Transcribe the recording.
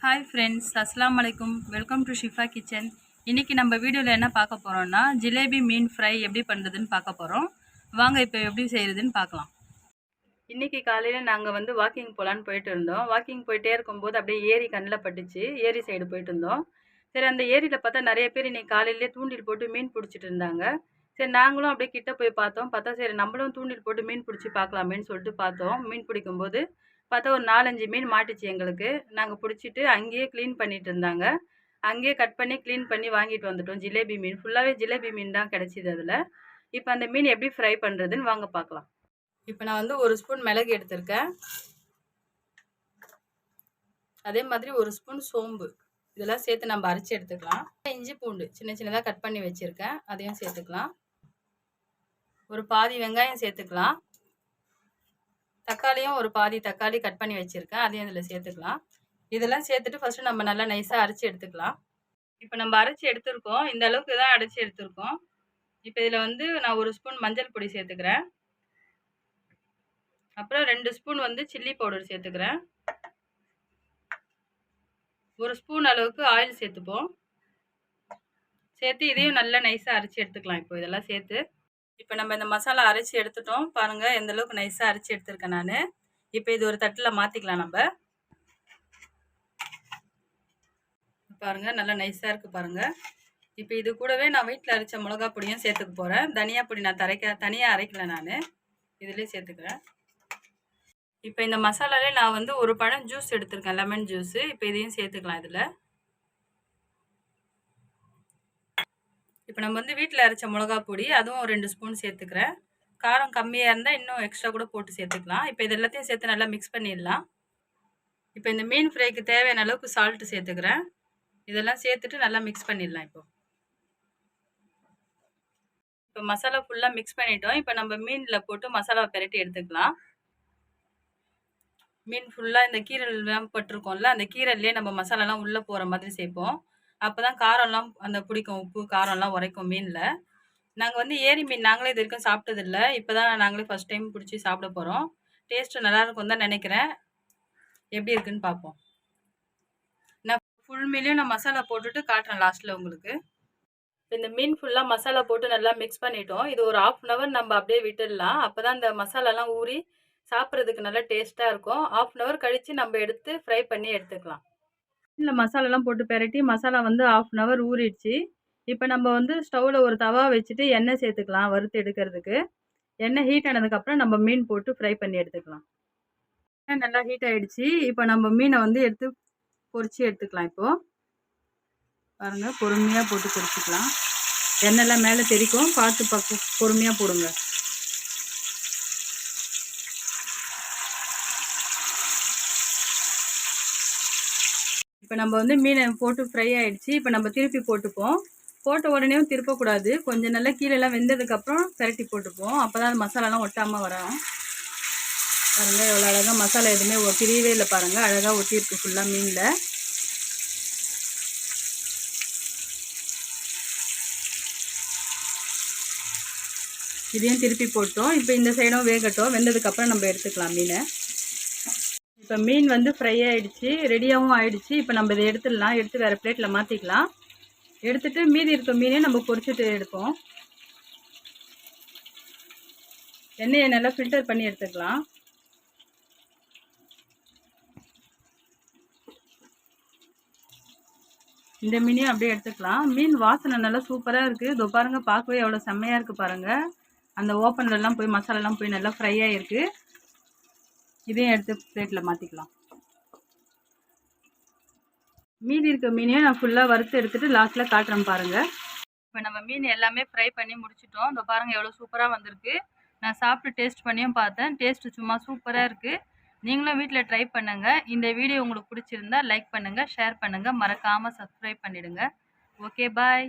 Hi friends, அஸ்ஸலாமு அலைக்கும். Welcome to Shifa kitchen. இன்றைக்கி நம்ம வீடியோவில் என்ன பார்க்க போகிறோம்னா, ஜிலேபி மீன் ஃப்ரை எப்படி பண்ணுறதுன்னு பார்க்க போகிறோம். வாங்க இப்போ எப்படி செய்கிறதுன்னு பார்க்கலாம். இன்றைக்கி காலையில் நாங்கள் வாக்கிங் போகலான்னு போயிட்டு இருந்தோம். வாக்கிங் போயிட்டே இருக்கும்போது அப்படியே ஏரி கண்ணில் பட்டுச்சு. ஏரி சைடு போயிட்டு இருந்தோம். சரி, அந்த ஏரியில் பார்த்தா நிறைய பேர் இன்றைக்கி காலையிலே தூண்டில் போட்டு மீன் பிடிச்சிட்டு இருந்தாங்க. சரி, நாங்களும் அப்படியே கிட்ட போய் பார்த்தோம். பார்த்தா சரி நம்மளும் தூண்டில் போட்டு மீன் பிடிச்சி பார்க்கலாமேன்னு சொல்லிட்டு பார்த்தோம். மீன் பிடிக்கும்போது பார்த்தா ஒரு 4-5 மீன் மாட்டுச்சு எங்களுக்கு. நாங்கள் பிடிச்சிட்டு அங்கேயே க்ளீன் பண்ணிட்டு இருந்தாங்க. அங்கேயே கட் பண்ணி க்ளீன் பண்ணி வாங்கிட்டு வந்துட்டோம். ஜிலேபி மீன் ஃபுல்லாகவே ஜிலேபி மீன் தான் கிடச்சிது அதில். இப்போ அந்த மீன் எப்படி ஃப்ரை பண்ணுறதுன்னு வாங்க பார்க்கலாம். இப்போ நான் 1 ஸ்பூன் மிளகு எடுத்திருக்கேன். அதே மாதிரி 1 ஸ்பூன் சோம்பு இதெல்லாம் சேர்த்து நம்ம அரைச்சி எடுத்துக்கலாம். இஞ்சி பூண்டு சின்ன சின்னதாக கட் பண்ணி வச்சுருக்கேன், அதையும் சேர்த்துக்கலாம். ஒரு பாதி வெங்காயம் சேர்த்துக்கலாம். தக்காளியும் ஒரு பாதி தக்காளி கட் பண்ணி வச்சுருக்கேன், அதையும் இதில் சேர்த்துக்கலாம். இதெல்லாம் சேர்த்துட்டு ஃபஸ்ட்டு நம்ம நல்லா நைஸாக அரைச்சி எடுத்துக்கலாம். இப்போ நம்ம அரைச்சி எடுத்துருக்கோம், இந்த அளவுக்கு தான் அரைச்சி எடுத்துருக்கோம். இப்போ இதில் நான் 1 ஸ்பூன் மஞ்சள் பொடி சேர்த்துக்கிறேன். அப்புறம் 2 ஸ்பூன் சில்லி பவுடர் சேர்த்துக்கிறேன். 1 ஸ்பூன் அளவுக்கு ஆயில் சேர்த்துப்போம். சேர்த்து இதையும் நல்லா நைஸாக அரைச்சி எடுத்துக்கலாம். இப்போ இதெல்லாம் சேர்த்து இப்போ நம்ம இந்த மசாலா அரைச்சி எடுத்துட்டோம். பாருங்கள் எந்த அளவுக்கு நைஸாக அரைச்சி எடுத்துருக்கேன் நான். இப்போ இது ஒரு தட்டில் மாற்றிக்கலாம். நம்ம பாருங்கள் நல்லா நைஸாக இருக்குது பாருங்கள். இப்போ இது கூடவே நான் வீட்டில் அரைச்ச மிளகா பொடியும் சேர்த்துக்க போகிறேன். தனியா பொடி நான் தனியாக அரைக்கல, நான் இதிலே சேர்த்துக்கிறேன். இப்போ இந்த மசாலாலே நான் ஒரு பழம் ஜூஸ் எடுத்திருக்கேன், லெமன் ஜூஸு. இப்போ இதையும் சேர்த்துக்கலாம் இதில். இப்போ நம்ம வீட்டில் அரைச்ச மிளகா பொடி அதுவும் 2 ஸ்பூன் சேர்த்துக்கிறேன். காரம் கம்மியாக இருந்தால் இன்னும் எக்ஸ்ட்ரா கூட போட்டு சேர்த்துக்கலாம். இப்போ இது எல்லாத்தையும் சேர்த்து நல்லா மிக்ஸ் பண்ணிடலாம். இப்போ இந்த மீன் ஃப்ரைக்கு தேவையான அளவுக்கு சால்ட்டு சேர்த்துக்கிறேன். இதெல்லாம் சேர்த்துட்டு நல்லா மிக்ஸ் பண்ணிடலாம். இப்போ மசாலா ஃபுல்லாக மிக்ஸ் பண்ணிட்டோம். இப்போ நம்ம மீனில் போட்டு மசாலாவை பெரட்டி எடுத்துக்கலாம். மீன் ஃபுல்லாக இந்த கீரல்லாம் பட்டிருக்கோம்ல, அந்த கீரல்லே நம்ம மசாலாலாம் உள்ளே போகிற மாதிரி சேர்ப்போம். அப்போ தான் காரம்லாம் பிடிக்கும், உப்பு காரம்லாம் உரைக்கும் மீனில். நாங்கள் ஏரி மீன் நாங்களே இது வரைக்கும் சாப்பிட்டதில்ல. இப்போ தான் நாங்களே ஃபஸ்ட் டைம் பிடிச்சி சாப்பிட போகிறோம். டேஸ்ட்டு நல்லாயிருக்கும் தான் நினைக்கிறேன். எப்படி இருக்குன்னு பார்ப்போம். நான் ஃபுல் மீனையும் நான் மசாலா போட்டுட்டு காட்டுறேன் லாஸ்ட்டில் உங்களுக்கு. இந்த மீன் ஃபுல்லாக மசாலா போட்டு நல்லா மிக்ஸ் பண்ணிட்டோம். இது ஒரு 1/2 அன் ஹவர் நம்ம அப்படியே விட்டுடலாம். அப்போ தான் இந்த மசாலாலாம் ஊறி சாப்பிட்றதுக்கு நல்லா டேஸ்ட்டாக இருக்கும். 1/2 அன் ஹவர் கழித்து நம்ம எடுத்து ஃப்ரை பண்ணி எடுத்துக்கலாம். இந்த மசாலாலாம் போட்டு பெரட்டி மசாலா 1/2 அன் ஹவர் ஊறிடுச்சு. இப்போ நம்ம ஸ்டவ்வில் ஒரு தவா வச்சுட்டு எண்ணெய் சேர்த்துக்கலாம் வறுத்து எடுக்கிறதுக்கு. எண்ணெய் ஹீட் ஆனதுக்கப்புறம் நம்ம மீன் போட்டு ஃப்ரை பண்ணி எடுத்துக்கலாம். எண்ணெய் நல்லா ஹீட் ஆகிடுச்சு. இப்போ நம்ம மீனை எடுத்து பொரிச்சு எடுத்துக்கலாம். இப்போது பாருங்கள், பொறுமையாக போட்டு பொரிச்சிக்கலாம். எண்ணெய்லாம் மேலே தெரிக்கும், பார்த்து பொறுமையாக போடுங்க. இப்போ நம்ம மீனை போட்டு ஃப்ரை ஆகிடுச்சு. இப்போ நம்ம திருப்பி போட்டுப்போம். போட்ட உடனேயும் திருப்பக்கூடாது. கொஞ்சம் நல்லா கீழெல்லாம் வெந்ததுக்கப்புறம் பெரட்டி போட்டுப்போம். அப்போ தான் மசாலாலாம் ஒட்டாமல் வரும். பாருங்கள் எவ்வளோ அழகாக மசாலா எதுவுமே பிரியவே இல்லை. பாருங்கள் அழகாக ஒட்டியிருக்கு ஃபுல்லாக மீனில். இதையும் திருப்பி போட்டோம். இப்போ இந்த சைடும் வேகட்டும். வெந்ததுக்கப்புறம் நம்ம எடுத்துக்கலாம் மீனை. இப்போ மீன் ஃப்ரை ஆகிடுச்சு, ரெடியாகவும் ஆகிடுச்சு. இப்போ நம்ம இதை எடுத்துடலாம். எடுத்து வேறு பிளேட்டில் மாற்றிக்கலாம். எடுத்துகிட்டு மீதி இருக்க மீனையும் நம்ம பொரிச்சிட்டு எடுப்போம். எண்ணெயை நல்லா ஃபில்டர் பண்ணி எடுத்துக்கலாம். இந்த மீனையும் அப்படியே எடுத்துக்கலாம். மீன் வாசனை நல்லா சூப்பராக இருக்குது. இதோ பாருங்கள், பார்க்கவே எவ்வளோ செம்மையாக இருக்குது பாருங்கள். அந்த ஓப்பன்லலாம் போய் மசாலாலாம் போய் நல்லா ஃப்ரை ஆகிருக்கு. இதையும் எடுத்து பிளேட்டில் மாற்றிக்கலாம். மீதி இருக்க மீனையும் நான் ஃபுல்லாக வறுத்து எடுத்துகிட்டு லாஸ்ட்டில் காட்டுறேன் பாருங்கள். இப்போ நம்ம மீன் எல்லாமே ஃப்ரை பண்ணி முடிச்சிட்டோம். இந்த பாருங்கள் எவ்வளோ சூப்பராக வந்திருக்கு. நான் சாப்பிட்டு டேஸ்ட் பண்ணியும் பார்த்தேன். டேஸ்ட்டு சும்மா சூப்பராக இருக்குது. நீங்களும் வீட்டில் ட்ரை பண்ணுங்கள். இந்த வீடியோ உங்களுக்கு பிடிச்சிருந்தா லைக் பண்ணுங்கள், ஷேர் பண்ணுங்கள், மறக்காமல் சப்ஸ்கிரைப் பண்ணிவிடுங்க. ஓகே, பாய்.